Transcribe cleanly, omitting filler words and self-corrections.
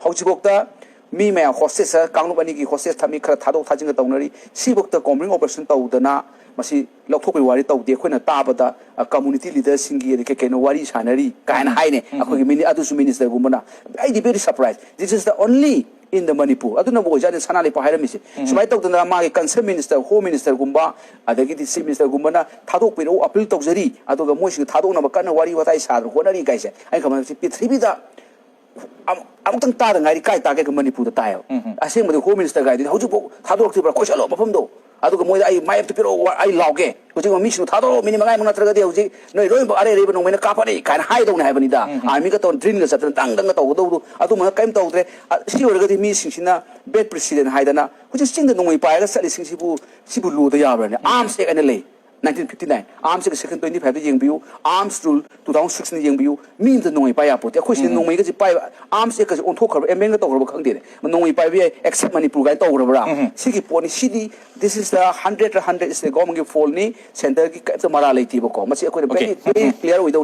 Hojibokta, me may a hostess, Kanubani hostess, Tamika, Tado, Tajing Tonari, Sibok Combring Operation Todana, Masi Lokopi Wari Tau, the Quena Tabata, a community leader singing the Kekenowari, Shanari, Kain Haine, a mini Adus Minister Gumana. I'd be very surprised. This is the only in the Manipur. I don't know what is Hanali Paharamisi. So I talked to the Magi Concern Minister, Home Minister Gumba, the Giti Minister Gumbana, Tado Pino, Apil Togzeri, I told the Moshi Tado Namakana, what I said, what are you guys? I come and say, Pitribida. I'm talking about the guy target Manipur the tile. I say with the Home Minister guy, how to Tado to Koshalo, Mapundo. I took I might have to put I log it, which is a mission Tado, minimum Tragedy. No, you don't even when a company can hide on have any down. I make it on drills at the Tangango. I don't know, came to she already missing bed president Haidana, which is still the Nomi Pirates, selling Sibu the Yaran, arms take and lay. 1959, arms second 25 young view, arms rule 2016 young view, means the Nomi Payaput. A question no make arms takers on talk of a minute over Kangdid. Nomi Pay except Manipur guy over Siki Pony City. This is the 100 is the Goming Folney, Center Marala Tiboco. Much very clear with